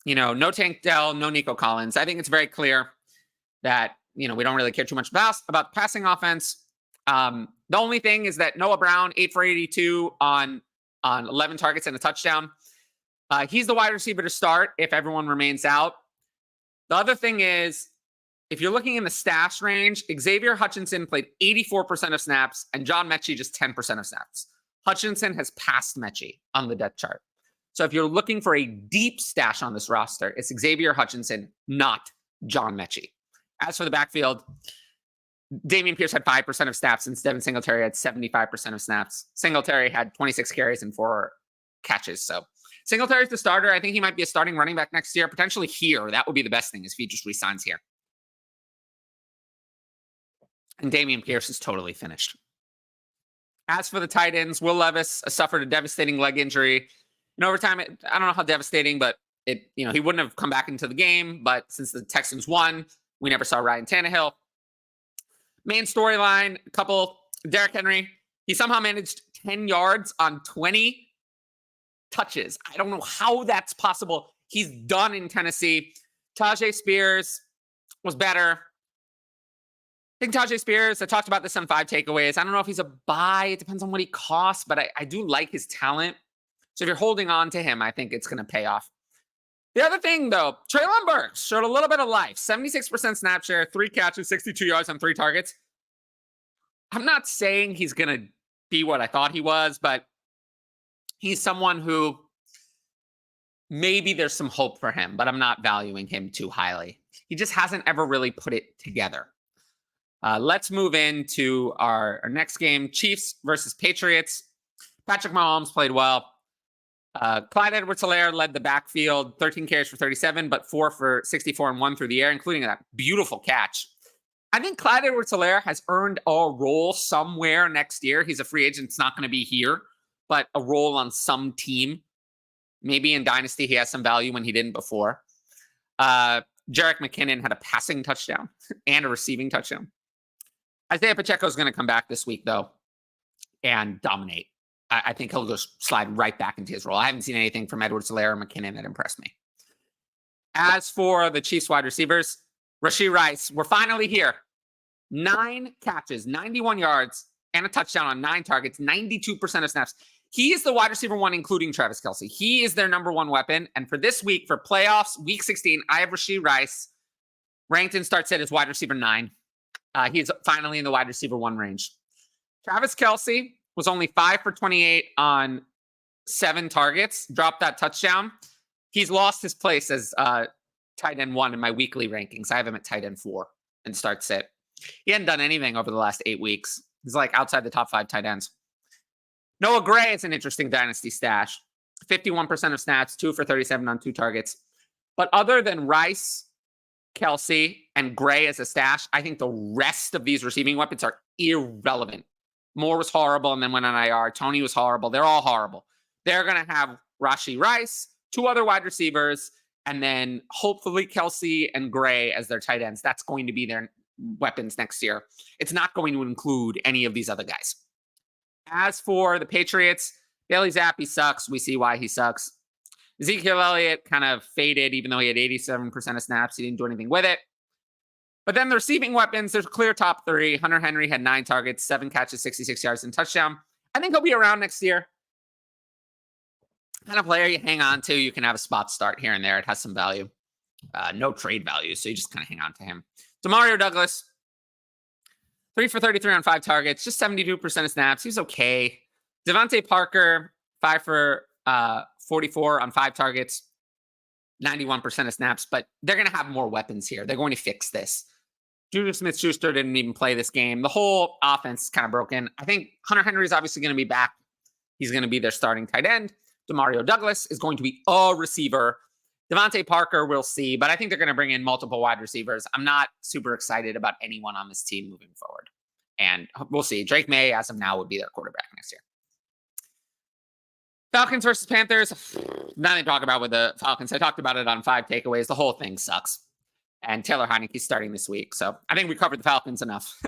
no Tank Dell, no Nico Collins. I think it's very clear that, we don't really care too much about passing offense. The only thing is that Noah Brown, 8 for 82 on 11 targets and a touchdown. He's the wide receiver to start if everyone remains out. The other thing is, if you're looking in the stash range, Xavier Hutchinson played 84% of snaps and John Mechie just 10% of snaps. Hutchinson has passed Mechie on the depth chart. So if you're looking for a deep stash on this roster, it's Xavier Hutchinson, not John Mechie. As for the backfield, Dameon Pierce had 5% of snaps and Devin Singletary had 75% of snaps. Singletary had 26 carries and 4 catches. So Singletary's the starter. I think he might be a starting running back next year, potentially here. That would be the best thing is if he just resigns here. And Dameon Pierce is totally finished. As for the tight ends, Will Levis suffered a devastating leg injury. In overtime, I don't know how devastating, but he wouldn't have come back into the game. But since the Texans won, we never saw Ryan Tannehill. Main storyline, a couple, Derrick Henry, he somehow managed 10 yards on 20 touches. I don't know how that's possible. He's done in Tennessee. Tajay Spears was better. I think Tajay Spears, I talked about this on 5 takeaways. I don't know if he's a buy. It depends on what he costs, but I do like his talent. So if you're holding on to him, I think it's going to pay off. The other thing, though, Treylon Burks showed a little bit of life. 76% snap share, 3 catches, 62 yards on 3 targets. I'm not saying he's going to be what I thought he was, but he's someone who maybe there's some hope for him, but I'm not valuing him too highly. He just hasn't ever really put it together. Let's move into our next game, Chiefs versus Patriots. Patrick Mahomes played well. Clyde Edwards-Helaire led the backfield, 13 carries for 37, but 4 for 64 and 1 through the air, including that beautiful catch. I think Clyde Edwards-Helaire has earned a role somewhere next year. He's a free agent. It's not going to be here, but a role on some team. Maybe in Dynasty he has some value when he didn't before. Jerick McKinnon had a passing touchdown and a receiving touchdown. Isaiah Pacheco is going to come back this week, though, and dominate. I think he'll just slide right back into his role. I haven't seen anything from Edwards-Helaire or McKinnon that impressed me. As for the Chiefs wide receivers, Rashee Rice, we're finally here. 9 catches, 91 yards, and a touchdown on 9 targets, 92% of snaps. He is the wide receiver 1, including Travis Kelce. He is their number 1 weapon. And for this week, for playoffs, week 16, I have Rashee Rice ranked and start set as wide receiver 9. He's finally in the wide receiver 1 range. Travis Kelce was only 5 for 28 on 7 targets, dropped that touchdown. He's lost his place as tight end 1 in my weekly rankings. I have him at tight end 4 and start sit. He hadn't done anything over the last 8 weeks. He's like outside the top 5 tight ends. Noah Gray is an interesting dynasty stash. 51% of snaps, 2 for 37 on 2 targets. But other than Rice, Kelce, and Gray as a stash, I think the rest of these receiving weapons are irrelevant. Moore was horrible and then went on IR. Tony was horrible. They're all horrible. They're going to have Rashee Rice, 2 other wide receivers, and then hopefully Kelce and Gray as their tight ends. That's going to be their weapons next year. It's not going to include any of these other guys. As for the Patriots, Bailey Zappi sucks. We see why he sucks. Ezekiel Elliott kind of faded, even though he had 87% of snaps. He didn't do anything with it. But then the receiving weapons, there's a clear top 3. Hunter Henry had 9 targets, 7 catches, 66 yards, and touchdown. I think he'll be around next year. Kind of player you hang on to. You can have a spot start here and there. It has some value. No trade value, so you just kind of hang on to him. Demario Douglas, 3 for 33 on 5 targets, just 72% of snaps. He's okay. Devontae Parker, 5 for 44 on 5 targets, 91% of snaps, but they're going to have more weapons here. They're going to fix this. Juju Smith-Schuster didn't even play this game. The whole offense is kind of broken. I think Hunter Henry is obviously going to be back. He's going to be their starting tight end. Demario Douglas is going to be a receiver. Devontae Parker, we'll see, but I think they're going to bring in multiple wide receivers. I'm not super excited about anyone on this team moving forward. And we'll see. Drake May, as of now, would be their quarterback next year. Falcons versus Panthers. Nothing to talk about with the Falcons. I talked about it on 5 takeaways. The whole thing sucks. And Taylor Heineke's starting this week. So I think we covered the Falcons enough.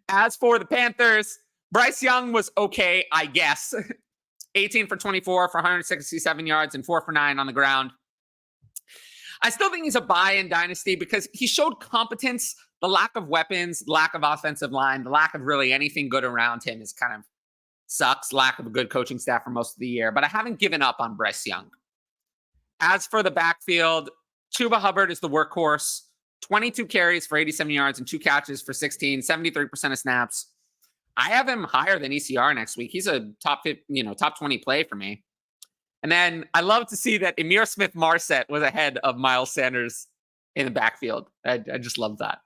As for the Panthers, Bryce Young was okay, I guess. 18 for 24 for 167 yards and 4 for 9 on the ground. I still think he's a buy in Dynasty because he showed competence. The lack of weapons, lack of offensive line, the lack of really anything good around him is kind of sucks. Lack of a good coaching staff for most of the year. But I haven't given up on Bryce Young. As for the backfield, Chuba Hubbard is the workhorse. 22 carries for 87 yards and 2 catches for 16, 73% of snaps. I have him higher than ECR next week. He's a top 20 play for me. And then I love to see that Emir Smith-Marset was ahead of Miles Sanders in the backfield. I just love that.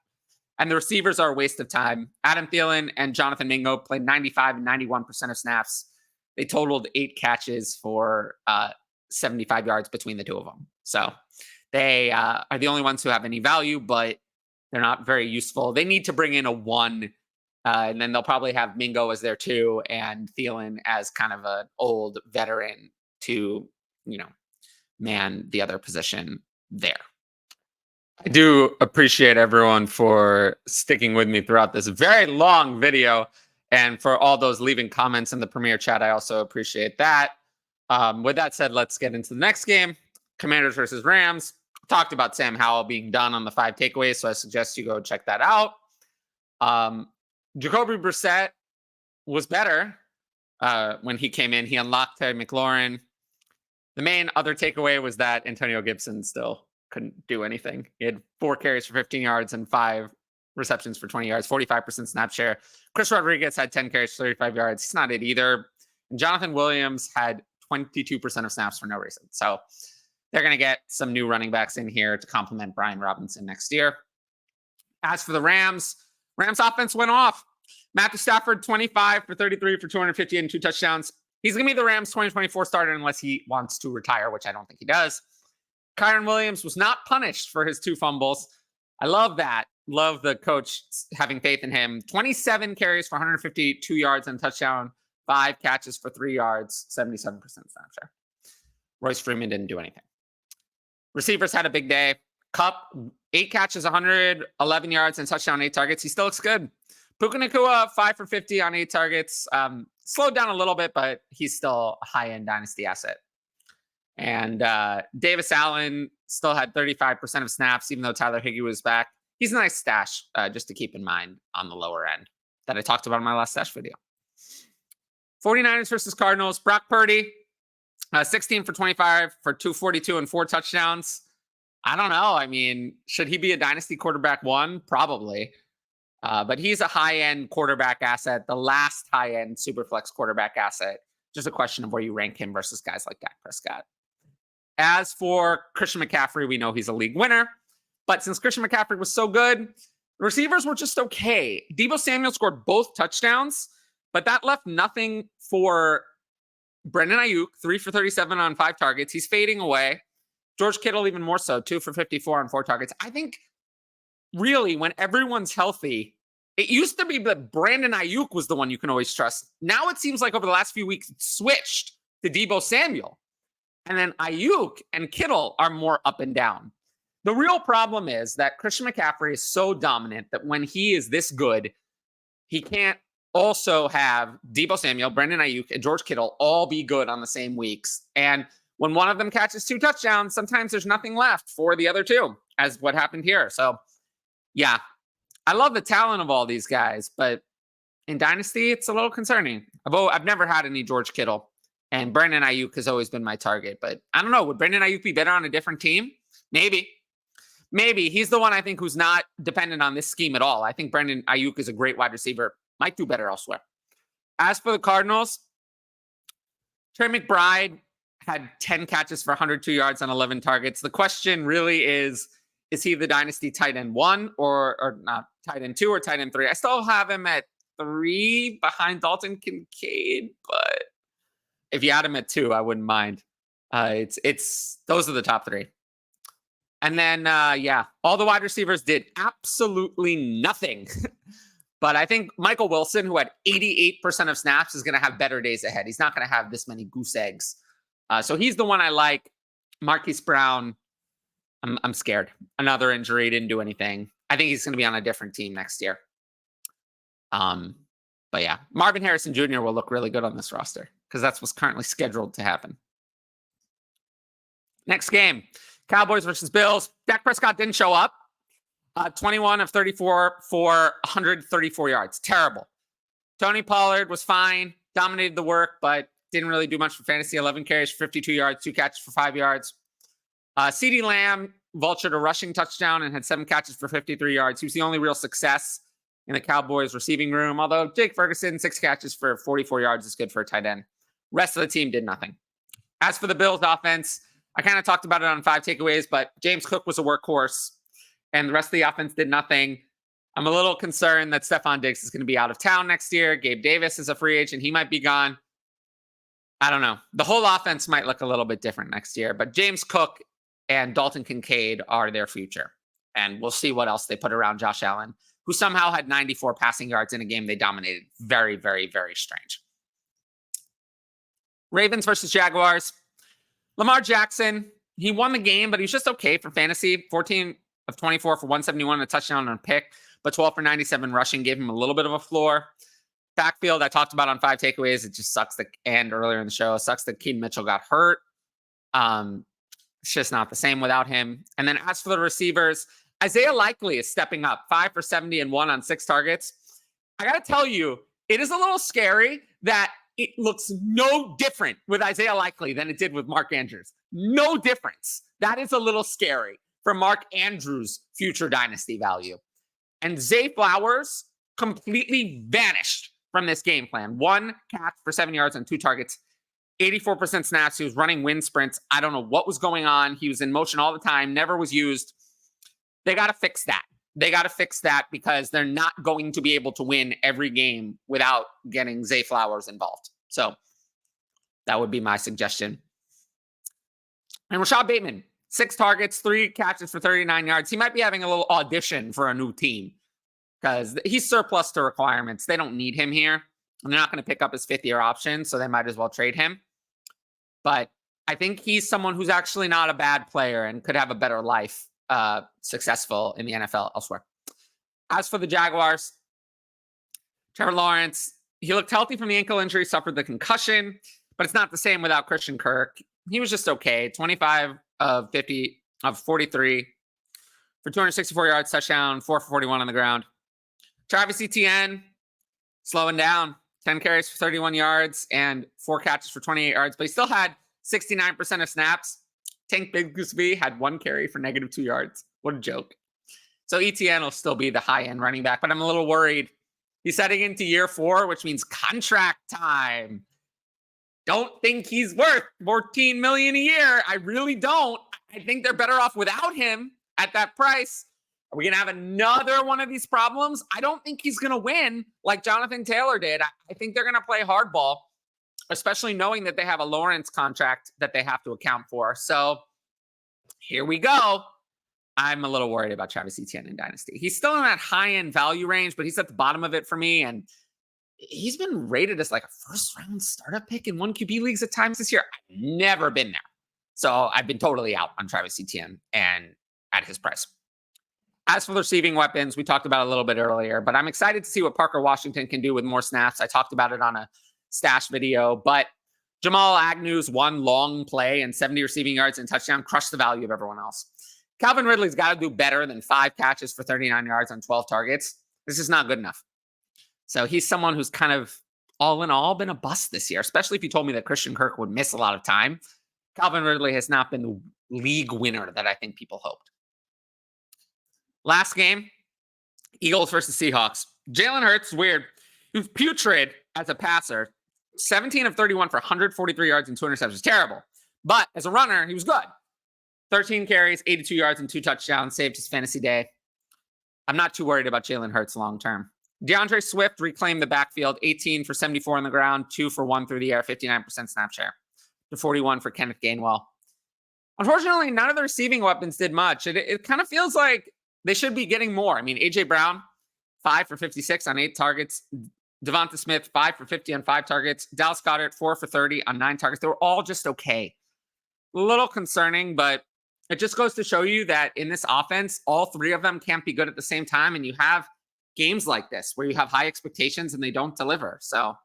And the receivers are a waste of time. Adam Thielen and Jonathan Mingo played 95 and 91% of snaps. They totaled 8 catches for 75 yards between the 2 of them. So they are the only ones who have any value, but they're not very useful. They need to bring in a 1, and then they'll probably have Mingo as their 2 and Thielen as kind of an old veteran to, man the other position there. I do appreciate everyone for sticking with me throughout this very long video, and for all those leaving comments in the Premier chat. I also appreciate that. With that said, let's get into the next game. Commanders versus Rams. Talked about Sam Howell being done on the 5 takeaways, so I suggest you go check that out. Jacoby Brissett was better when he came in. He unlocked Terry McLaurin. The main other takeaway was that Antonio Gibson still couldn't do anything. He had 4 carries for 15 yards and 5 receptions for 20 yards, 45% snap share. Chris Rodriguez had 10 carries for 35 yards. He's not it either. And Jonathan Williams had 22% of snaps for no reason. So they're going to get some new running backs in here to complement Brian Robinson next year. As for the Rams offense went off. Matthew Stafford, 25 for 33 for 250 and 2 touchdowns. He's going to be the Rams 2024 starter unless he wants to retire, which I don't think he does. Kyron Williams was not punished for his 2 fumbles. I love that. Love the coach having faith in him. 27 carries for 152 yards and touchdown. 5 catches for 3 yards, 77% snap share. Royce Freeman didn't do anything. Receivers had a big day. Kupp, 8 catches, 111 yards and touchdown, 8 targets. He still looks good. Puka Nacua, 5 for 50 on 8 targets. Slowed down a little bit, but he's still a high-end dynasty asset. And Davis Allen still had 35% of snaps, even though Tyler Higbee was back. He's a nice stash, just to keep in mind on the lower end that I talked about in my last stash video. 49ers versus Cardinals. Brock Purdy, 16 for 25 for 242 and 4 touchdowns. I don't know. I mean, should he be a dynasty quarterback 1? Probably. But he's a high-end quarterback asset, the last high-end superflex quarterback asset. Just a question of where you rank him versus guys like Dak Prescott. As for Christian McCaffrey, we know he's a league winner. But since Christian McCaffrey was so good, the receivers were just okay. Deebo Samuel scored both touchdowns, but that left nothing for Brandon Ayuk, 3 for 37 on 5 targets. He's fading away. George Kittle even more so, 2 for 54 on 4 targets. I think really when everyone's healthy, it used to be that Brandon Ayuk was the one you can always trust. Now it seems like over the last few weeks, it's switched to Deebo Samuel. And then Ayuk and Kittle are more up and down. The real problem is that Christian McCaffrey is so dominant that when he is this good, he can't also have Deebo Samuel, Brandon Ayuk, and George Kittle all be good on the same weeks. And when one of them catches 2 touchdowns, sometimes there's nothing left for the other 2, as what happened here. So, yeah, I love the talent of all these guys, but in Dynasty, it's a little concerning. I've never had any George Kittle, and Brandon Ayuk has always been my target. But I don't know. Would Brandon Ayuk be better on a different team? Maybe. He's the one I think who's not dependent on this scheme at all. I think Brandon Ayuk is a great wide receiver. Might do better elsewhere. As for the Cardinals, Trey McBride had 10 catches for 102 yards on 11 targets. The question really is he the dynasty tight end 1 or not tight end 2 or tight end 3? I still have him at 3 behind Dalton Kincaid, but if you add him at 2, I wouldn't mind. It's those are the top 3. And then, all the wide receivers did absolutely nothing. But I think Michael Wilson, who had 88% of snaps, is going to have better days ahead. He's not going to have this many goose eggs. So he's the one I like. Marquise Brown, I'm scared. Another injury, didn't do anything. I think he's going to be on a different team next year. But yeah, Marvin Harrison Jr. will look really good on this roster because that's what's currently scheduled to happen. Next game, Cowboys versus Bills. Dak Prescott didn't show up. 21 of 34 for 134 yards. Terrible. Tony Pollard was fine, dominated the work, but didn't really do much for fantasy. 11 carries for 52 yards, 2 catches for 5 yards. CeeDee Lamb vultured a rushing touchdown and had 7 catches for 53 yards. He was the only real success in the Cowboys receiving room, although Jake Ferguson, 6 catches for 44 yards is good for a tight end. Rest of the team did nothing. As for the Bills offense, I kind of talked about it on 5 takeaways, but James Cook was a workhorse, and the rest of the offense did nothing. I'm a little concerned that Stephon Diggs is going to be out of town next year. Gabe Davis is a free agent. He might be gone. I don't know. The whole offense might look a little bit different next year, but James Cook and Dalton Kincaid are their future. And we'll see what else they put around Josh Allen, who somehow had 94 passing yards in a game they dominated. Very, very, very strange. Ravens versus Jaguars. Lamar Jackson, he won the game, but he was just okay for fantasy. 14 of 24 for 171 and a touchdown and a pick, but 12 for 97 rushing gave him a little bit of a floor. Backfield, I talked about on 5 takeaways. It just sucks and earlier in the show, it sucks that Keaton Mitchell got hurt. It's just not the same without him. And then as for the receivers, Isaiah Likely is stepping up, 5 for 70 and 1 on 6 targets. I got to tell you, it is a little scary that it looks no different with Isaiah Likely than it did with Mark Andrews. No difference. That is a little scary for Mark Andrews' future dynasty value. And Zay Flowers completely vanished from this game plan. 1 catch for 7 yards on 2 targets, 84% snaps. He was running wind sprints. I don't know what was going on. He was in motion all the time, never was used. They got to fix that. They got to fix that because they're not going to be able to win every game without getting Zay Flowers involved. So that would be my suggestion. And Rashad Bateman, 6 targets, 3 catches for 39 yards. He might be having a little audition for a new team because he's surplus to requirements. They don't need him here. And they're not going to pick up his 5th-year option, so they might as well trade him. But I think he's someone who's actually not a bad player and could have a better life. Successful in the NFL elsewhere. As for the Jaguars, Trevor Lawrence, he looked healthy from the ankle injury, suffered the concussion, but it's not the same without Christian Kirk. He was just okay. 25 of 43 for 264 yards, touchdown, 4 for 41 on the ground. Travis Etienne, slowing down, 10 carries for 31 yards and 4 catches for 28 yards, but he still had 69% of snaps. Tank Bigsby had 1 carry for -2 yards. What a joke. So ETN will still be the high-end running back, but I'm a little worried. He's heading into year 4, which means contract time. Don't think he's worth $14 million a year. I really don't. I think they're better off without him at that price. Are we going to have another one of these problems? I don't think he's going to win like Jonathan Taylor did. I think they're going to play hardball, especially knowing that they have a Lawrence contract that they have to account for. So here we go. I'm a little worried about Travis Etienne in Dynasty. He's still in that high-end value range, but he's at the bottom of it for me. And he's been rated as like a first-round startup pick in 1 QB leagues at times this year. I've never been there. So I've been totally out on Travis Etienne and at his price. As for the receiving weapons, we talked about it a little bit earlier, but I'm excited to see what Parker Washington can do with more snaps. I talked about it on a stash video, but Jamal Agnew's 1 long play and 70 receiving yards and touchdown crushed the value of everyone else. Calvin Ridley's got to do better than 5 catches for 39 yards on 12 targets. This is not good enough. So he's someone who's kind of all in all been a bust this year, especially if you told me that Christian Kirk would miss a lot of time. Calvin Ridley has not been the league winner that I think people hoped. Last game, Eagles versus Seahawks. Jalen Hurts, weird. He was putrid as a passer. 17 of 31 for 143 yards and 2 interceptions. Terrible. But as a runner, he was good. 13 carries, 82 yards, and 2 touchdowns. Saved his fantasy day. I'm not too worried about Jalen Hurts long term. DeAndre Swift reclaimed the backfield. 18 for 74 on the ground. 2 for 1 through the air. 59% snap share. To 41 for Kenneth Gainwell. Unfortunately, none of the receiving weapons did much. It kind of feels like they should be getting more. I mean, A.J. Brown, 5 for 56 on 8 targets. Devonta Smith, 5 for 50 on 5 targets. Dallas Goedert, 4 for 30 on 9 targets. They were all just okay. A little concerning, but it just goes to show you that in this offense, all 3 of them can't be good at the same time. And you have games like this where you have high expectations and they don't deliver. So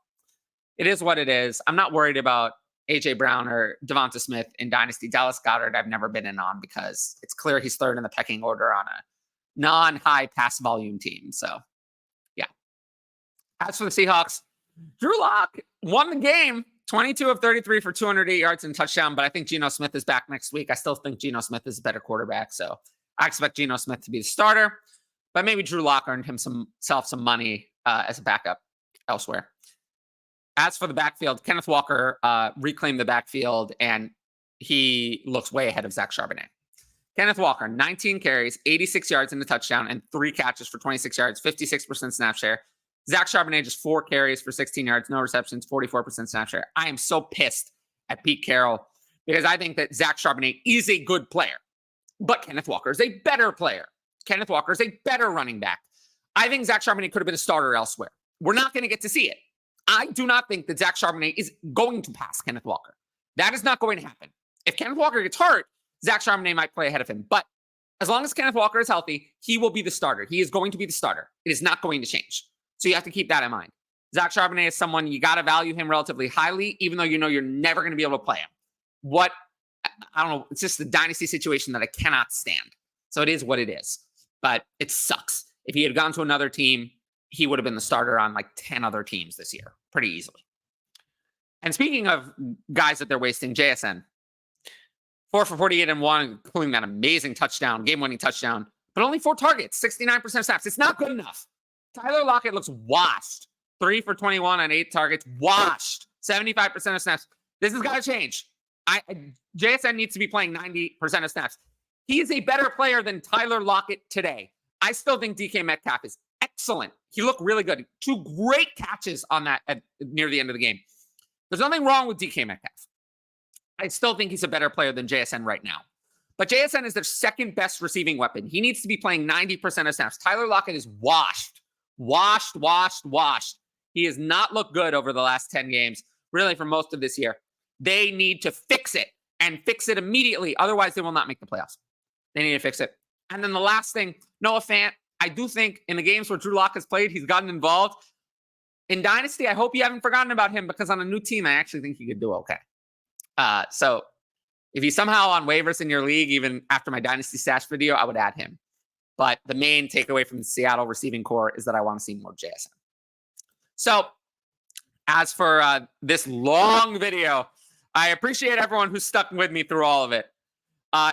it is what it is. I'm not worried about A.J. Brown or Devonta Smith in Dynasty. Dallas Goedert, I've never been in on because it's clear he's 3rd in the pecking order on a non-high pass volume team. So, yeah. As for the Seahawks, Drew Lock won the game, 22 of 33 for 208 yards and touchdown, but I think Geno Smith is back next week. I still think Geno Smith is a better quarterback, so I expect Geno Smith to be the starter, but maybe Drew Lock earned himself some money as a backup elsewhere. As for the backfield, Kenneth Walker reclaimed the backfield, and he looks way ahead of Zach Charbonnet. Kenneth Walker, 19 carries, 86 yards and a touchdown, and 3 catches for 26 yards, 56% snap share. Zach Charbonnet, just 4 carries for 16 yards, no receptions, 44% snap share. I am so pissed at Pete Carroll because I think that Zach Charbonnet is a good player, but Kenneth Walker is a better player. Kenneth Walker is a better running back. I think Zach Charbonnet could have been a starter elsewhere. We're not going to get to see it. I do not think that Zach Charbonnet is going to pass Kenneth Walker. That is not going to happen. If Kenneth Walker gets hurt, Zach Charbonnet might play ahead of him. But As long as Kenneth Walker is healthy, he will be the starter. He is going to be the starter. It is not going to change. So you have to keep that in mind. Zach Charbonnet is someone you got to value him relatively highly, even though you know you're never going to be able to play him. I don't know. It's just the dynasty situation that I cannot stand. So it is what it is. But it sucks. If he had gone to another team, he would have been the starter on like 10 other teams this year pretty easily. And speaking of guys that they're wasting, JSN, 4 for 48 and 1, including that amazing touchdown, game-winning touchdown, but only 4 targets, 69% snaps. It's not good enough. Tyler Lockett looks washed. 3 for 21 on 8 targets, washed. 75% of snaps. This has got to change. JSN needs to be playing 90% of snaps. He is a better player than Tyler Lockett today. I still think DK Metcalf is excellent. He looked really good. 2 great catches on that near the end of the game. There's nothing wrong with DK Metcalf. I still think he's a better player than JSN right now. But JSN is their second best receiving weapon. He needs to be playing 90% of snaps. Tyler Lockett is washed. Washed. He has not looked good over the last 10 games, really for most of this year. They need to fix it and fix it immediately. Otherwise, they will not make the playoffs. They need to fix it. And then the last thing, Noah Fant, I do think in the games where Drew Lock has played, he's gotten involved. In Dynasty, I hope you haven't forgotten about him because on a new team, I actually think he could do okay. So if he's somehow on waivers in your league, even after my Dynasty stash video, I would add him. But the main takeaway from the Seattle receiving core is that I want to see more JSN. So as for this long video, I appreciate everyone who stuck with me through all of it.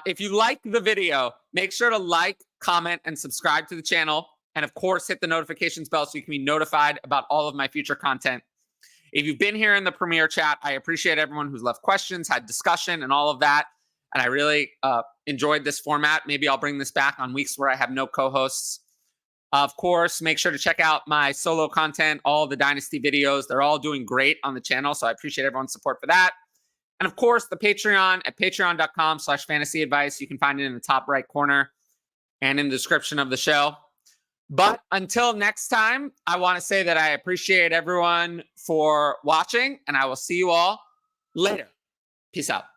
If you like the video, make sure to like, comment, and subscribe to the channel. And of course, hit the notifications bell so you can be notified about all of my future content. If you've been here in the Premiere chat, I appreciate everyone who's left questions, had discussion, and all of that. And I really enjoyed this format. Maybe I'll bring this back on weeks where I have no co-hosts. Of course, make sure to check out my solo content, all the Dynasty videos. They're all doing great on the channel, so I appreciate everyone's support for that. And of course, the Patreon at patreon.com/fantasyadvice. You can find it in the top right corner and in the description of the show. But until next time, I want to say that I appreciate everyone for watching, and I will see you all later. Peace out.